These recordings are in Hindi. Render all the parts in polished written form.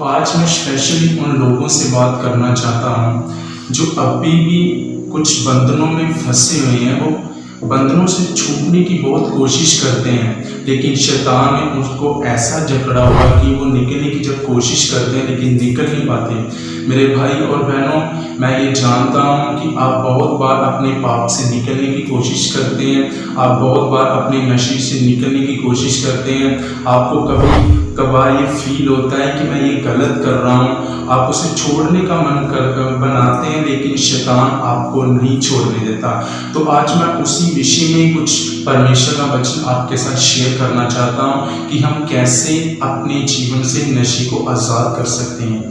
आज मैं स्पेशली उन लोगों से बात करना चाहता हूँ जो अभी भी कुछ बंधनों में फंसे हुए हैं। वो बंधनों से छूटने की बहुत कोशिश करते हैं, लेकिन शैतान ने उसको ऐसा जकड़ा हुआ कि वो निकलने की जब कोशिश करते हैं लेकिन निकल नहीं पाते। मेरे भाई और बहनों, मैं ये जानता हूँ कि आप बहुत बार अपने पाप से निकलने की कोशिश करते हैं, आप बहुत बार अपने नशे से निकलने की कोशिश करते हैं। आपको कभी कभार ये फील होता है कि मैं ये गलत कर रहा हूँ, आप उसे छोड़ने का मन बनाते हैं, लेकिन शैतान आपको नहीं छोड़ने देता। तो आज मैं उसी विषय में कुछ परमेश्वर का वचन आपके साथ शेयर करना चाहता हूँ कि हम कैसे अपने जीवन से नशे को आज़ाद कर सकते हैं।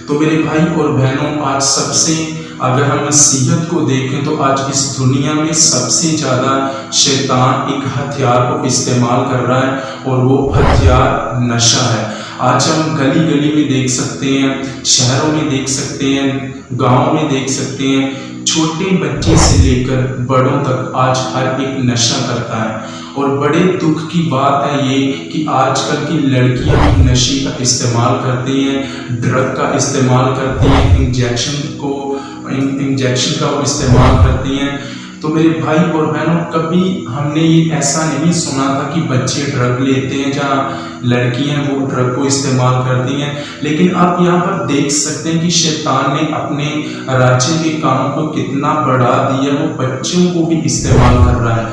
तो मेरे भाई और बहनों, आज सबसे अगर हम नसीहत को देखें तो आज इस दुनिया में सबसे ज़्यादा शैतान एक हथियार को इस्तेमाल कर रहा है और वो हथियार नशा है। आज हम गली गली में देख सकते हैं, शहरों में देख सकते हैं, गाँव में देख सकते हैं, छोटे बच्चे से लेकर बड़ों तक आज हर एक नशा करता है। और बड़े दुख की बात है ये कि आजकल की लड़कियां भी नशे का इस्तेमाल करती हैं, ड्रग का इस्तेमाल करती हैं, इंजेक्शन का वो इस्तेमाल करती हैं। तो मेरे भाई और बहनों, कभी हमने ये ऐसा नहीं सुना था कि बच्चे ड्रग लेते हैं, जहाँ लड़कियां वो ड्रग को इस्तेमाल करती हैं। लेकिन आप यहाँ पर देख सकते हैं कि शैतान ने अपने राज्य के कामों को कितना बढ़ा दिया। वो बच्चों को भी इस्तेमाल कर रहा है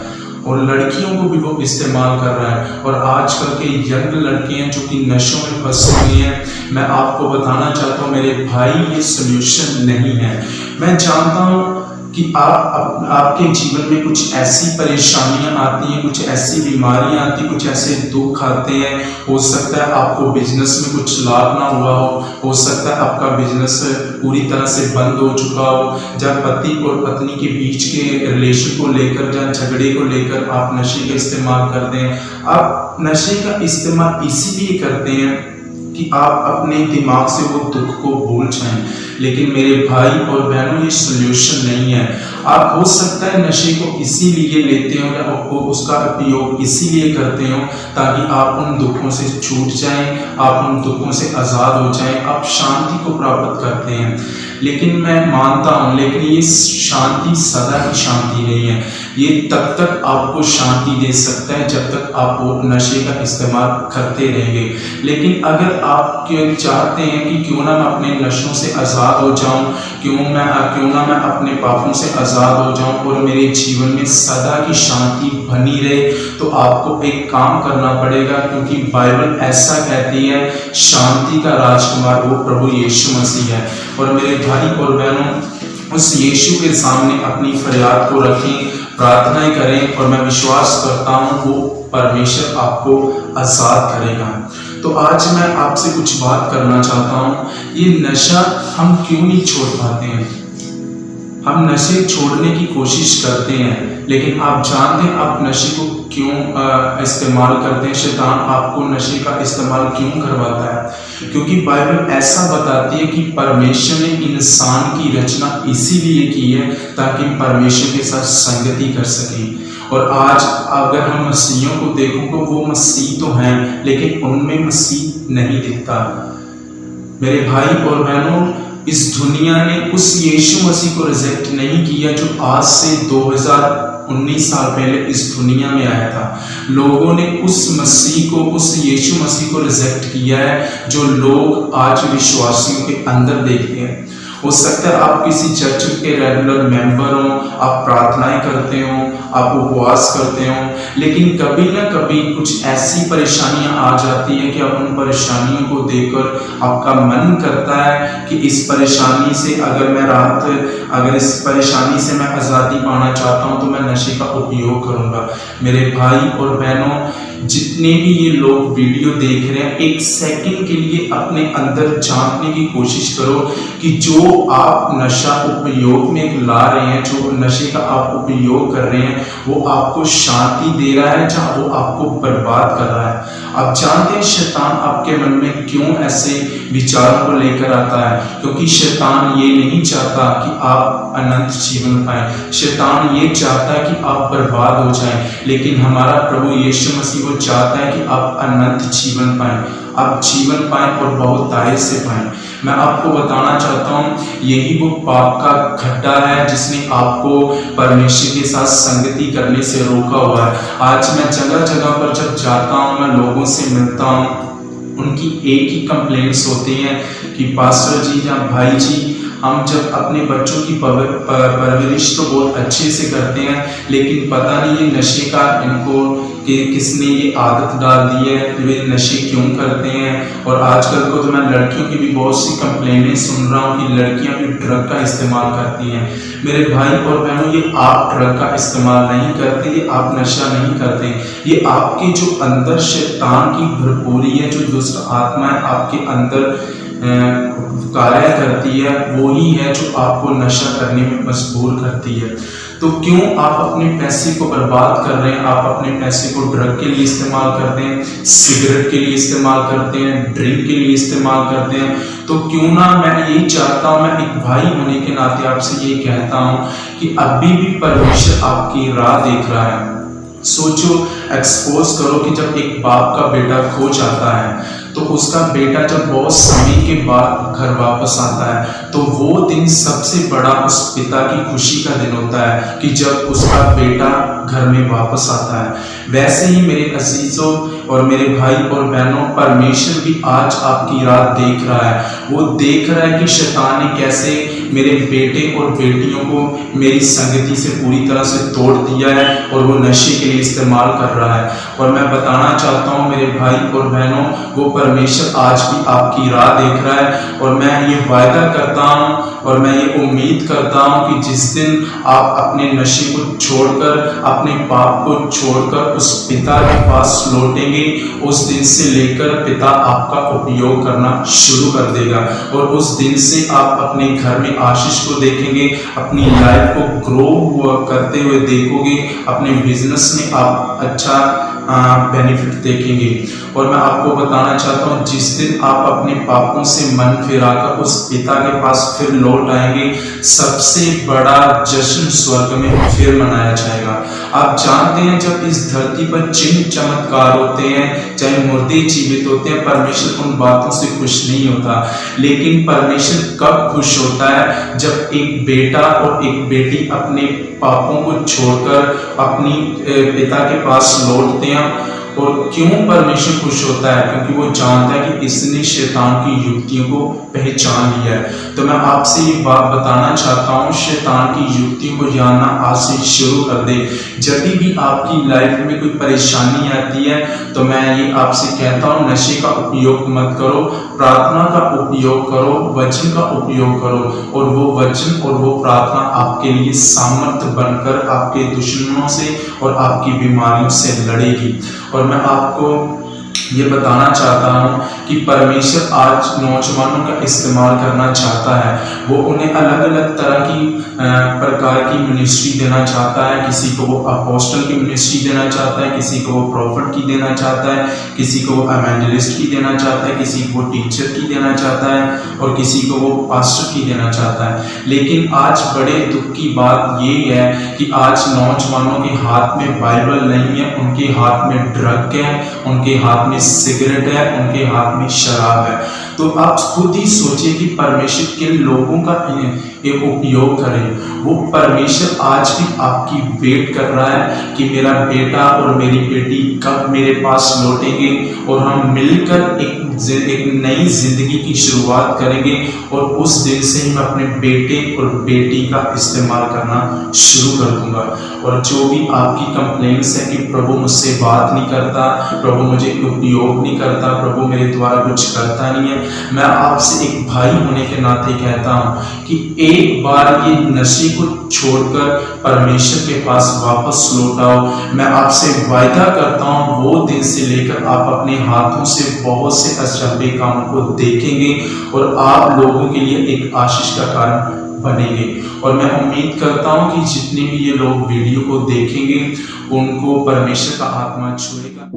और लड़कियों को भी वो इस्तेमाल कर रहा है। और आजकल के यंग लड़के हैं जो कि नशों में फंसे हुए हैं। मैं आपको बताना चाहता हूँ मेरे भाई, ये सोल्यूशन नहीं है। मैं जानता हूँ कि आपके जीवन में कुछ ऐसी परेशानियां आती हैं, कुछ ऐसी बीमारियां आती हैं, कुछ ऐसे दुख आते हैं। हो सकता है आपको बिजनेस में कुछ लाभ ना हुआ हो सकता है आपका बिजनेस पूरी तरह से बंद हो चुका हो, जब पति और पत्नी के बीच के रिलेशन को लेकर, जब झगड़े को लेकर आप नशे का इस्तेमाल करते हैं। आप नशे का इस्तेमाल इसीलिए करते हैं कि आप अपने दिमाग से वो दुख को भूल जाएं। लेकिन मेरे भाई और बहनों, ये सोल्यूशन नहीं है। आप हो सकता है नशे को इसीलिए लेते हो या आपको उसका उपयोग इसीलिए करते हो ताकि आप उन दुखों से छूट जाएं, आप उन दुखों से आज़ाद हो जाएं, आप शांति को प्राप्त करते हैं। लेकिन मैं मानता हूँ, लेकिन ये शांति सदा की शांति नहीं है। ये तब तक आपको शांति दे सकता है जब तक आप वो नशे का इस्तेमाल करते रहेंगे। लेकिन अगर आप चाहते हैं कि क्यों ना मैं अपने नशों से आज़ाद हो जाऊं, क्यों ना मैं अपने पापों से आज़ाद हो जाऊं और मेरे जीवन में सदा की शांति बनी रहे, तो आपको एक काम करना पड़ेगा। क्योंकि बाइबल ऐसा कहती है, शांति का राजकुमार वो प्रभु यीशु मसीह है। और मेरे भाई और बहनों, उस यीशु के सामने अपनी फरियाद को रखें, प्रार्थनाएं करें, और मैं विश्वास करता हूँ वो परमेश्वर आपको आज़ाद करेगा। तो आज मैं आपसे कुछ बात करना चाहता हूँ। ये नशा हम क्यों नहीं छोड़ पाते हैं? हम नशे छोड़ने की कोशिश करते हैं, लेकिन आप जानते हैं आप नशे को क्यों इस्तेमाल करते हैं? शैतान आपको नशे का इस्तेमाल क्यों करवाता है? क्योंकि बाइबल ऐसा बताती है कि परमेश्वर ने इंसान की रचना इसीलिए की है ताकि परमेश्वर के साथ संगति कर सकें। और आज अगर हम मसीहियों को देखो तो वो मसीह तो हैं, लेकिन उनमें मसीह नहीं दिखता। मेरे भाई और बहनों, इस दुनिया ने उस यीशु मसीह को रिजेक्ट नहीं किया जो आज से 2019 साल पहले इस दुनिया में आया था। लोगों ने उस मसीह को, उस यीशु मसीह को रिजेक्ट किया है जो लोग आज विश्वासियों के अंदर देखते हैं। हो सकता है आप किसी चर्च के रेगुलर मेंबर हो, आप प्रार्थनाएं करते हो, आप उपवास करते हो, लेकिन कभी ना कभी कुछ ऐसी परेशानियां आ जाती है कि आप उन परेशानियों को देखकर आपका मन करता है कि इस परेशानी से अगर इस परेशानी से मैं आज़ादी पाना चाहता हूं तो मैं नशे का उपयोग करूंगा। मेरे भाई और बहनों, जितने भी ये लोग वीडियो देख रहे हैं, एक सेकंड के लिए अपने अंदर झांकने की कोशिश करो कि जो आप नशा उपयोग में ला रहे हैं, जो नशे का आप उपयोग कर रहे हैं, वो आपको शांति दे रहा है जहाँ वो आपको बर्बाद कर रहा है। आप जानते हैं शैतान आपके मन में क्यों ऐसे विचारों को लेकर आता है? क्योंकि शैतान ये नहीं चाहता कि आप अनंत जीवन पाएं। शैतान ये चाहता है कि आप बर्बाद हो जाएं, लेकिन हमारा प्रभु यीशु मसीह वो चाहता है कि आप अनंत जीवन पाएं। आप जीवन पाएं और बहुतायत से पाएं। मैं आपको बताना चाहता हूँ, यही वो पाप का खड्डा है जिसने आपको परमेश्वर के साथ संगति करने से रोका हुआ है। आज मैं जगह जगह पर जब जाता हूँ, मैं लोगों से मिलता हूँ, उनकी एक ही कंप्लेंट्स होती हैं कि पास्टर जी या भाई जी, हम जब अपने बच्चों की परवरिश तो बहुत अच्छे से करते हैं, लेकिन पता नहीं ये नशे का इनको कि किसने ये आदत डाल दी है, वे नशे क्यों करते हैं। और आजकल को तो मैं लड़कियों की भी बहुत सी कंप्लेनें सुन रहा हूँ कि लड़कियां भी ड्रग का इस्तेमाल करती हैं। मेरे भाई और बहनों, ये आप ड्रग का इस्तेमाल नहीं करते, ये आप नशा नहीं करते, ये आपके जो अंदर शैतान की भरपूरी है, जो दुष्ट आत्मा है आपके अंदर कार्य करती है, वो ही है जो आपको नशा करने में मजबूर करती है। तो क्यों आप अपने पैसे को बर्बाद कर रहे हैं? आप अपने पैसे को ड्रग के लिए इस्तेमाल करते हैं, सिगरेट के लिए इस्तेमाल करते हैं, ड्रिंक के लिए इस्तेमाल करते हैं। तो क्यों ना, मैं यही चाहता हूँ, मैं एक भाई होने के नाते आपसे ये कहता हूँ कि अभी भी परमेश्वर आपकी राह देख रहा है। सोचो, एक्सपोज करो कि जब एक बाप का बेटा खो जाता है तो उसका बेटा जब बहुत समय के बाद घर वापस आता है, तो वो दिन सबसे बड़ा उस पिता की खुशी का दिन होता है कि जब उसका बेटा घर में वापस आता है। वैसे ही मेरे अजीजों और मेरे भाई और बहनों, परमेश्वर भी आज आपकी राह देख रहा है। वो देख रहा है कि शैतान ने कैसे मेरे बेटे और बेटियों को मेरी संगति से पूरी तरह से तोड़ दिया है और वो नशे के लिए इस्तेमाल कर रहा है। और मैं बताना चाहता हूँ मेरे भाई और बहनों, वो परमेश्वर आज भी आपकी राह देख रहा है। और मैं ये वायदा करता हूँ और मैं ये उम्मीद करता हूँ कि जिस दिन आप अपने नशे को छोड़कर, अपने पाप को छोड़कर उस पिता के पास लौटेंगे, उस दिन से लेकर पिता आपका उपयोग करना शुरू कर देगा। और उस दिन से आप अपने घर में आशीष को देखेंगे, अपनी लाइफ को ग्रो करते हुए देखोगे, अपने बिजनेस में आप अच्छा बेनिफिट देखेंगे। और मैं आपको बताना चाहता हूँ, जिस दिन आप अपने पापों से मन फिराकर उस पिता के पास फिर लौट आएंगे, सबसे बड़ा जश्न स्वर्ग में फिर मनाया जाएगा। आप जानते हैं, जब इस धरती पर चिन्ह चमत्कार होते हैं, चाहे मुर्दे जीवित होते हैं, परमेश्वर उन बातों से खुश नहीं होता। लेकिन परमेश्वर कब खुश होता है? जब एक बेटा और एक बेटी अपने पापों को छोड़कर अपनी पिता के पास लौटते हैं। और क्यों परमेश्वर खुश होता है? क्योंकि वो जानता है कि इसने शैतान की युक्तियों को पहचान लिया है। तो मैं आपसे ये बात बताना चाहता हूँ, शैतान की युक्तियों को जानना आज से शुरू कर दे। जब भी आपकी लाइफ में कोई परेशानी आती है, तो मैं ये आपसे कहता हूँ, नशे का उपयोग मत करो, प्रार्थना का उपयोग करो, वचन का उपयोग करो। और वो वचन और वो प्रार्थना आपके लिए सामर्थ्य बनकर आपके दुश्मनों से और आपकी बीमारियों से लड़ेगी। और मैं आपको ये बताना चाहता हूँ कि परमेश्वर आज नौजवानों का इस्तेमाल करना चाहता है। वो उन्हें अलग अलग तरह की प्रकार की मिनिस्ट्री देना चाहता है। किसी को वो अपोस्टल की मिनिस्ट्री देना चाहता है, किसी को वो प्रॉफिट की देना चाहता है, किसी को वो एवेंजलिस्ट की देना चाहता है, किसी को वो टीचर की देना चाहता है, और किसी को वो पास्टर की देना चाहता है। लेकिन आज बड़े दुख की बात ये है कि आज नौजवानों के हाथ में बाइबल नहीं है, उनके हाथ में ड्रग है, उनके हाथ में सिगरेट है, उनके हाथ में शराब है। तो आप खुद ही सोचिए कि परमेश्वर किन लोगों का एक उपयोग करें। वो परमेश्वर आज भी आपकी वेट कर रहा है कि मेरा बेटा और मेरी बेटी कब मेरे पास लौटेंगे और हम मिलकर एक नई जिंदगी की शुरुआत करेंगे। और उस दिन से मैं अपने बेटे और बेटी का इस्तेमाल करना शुरू कर दूंगा। और जो भी आपकी कंप्लेंट्स है कि प्रभु मुझसे बात नहीं करता, प्रभु मुझे उपयोग नहीं करता, प्रभु मेरे द्वारा कुछ करता नहीं है, मैं आपसे एक भाई होने के नाते कहता हूँ कि एक बार ये नशे को छोड़कर परमेश्वर के पास वापस लौट आओ। मैं आपसे वायदा करता हूँ, वो दिन से लेकर आप अपने हाथों से बहुत से अजनबी कामों को देखेंगे और आप लोगों के लिए एक आशीष का कारण बनेंगे। और मैं उम्मीद करता हूँ कि जितने भी ये लोग वीडियो को देखेंगे, उनको परमेश्वर का आत्मा छुएगा।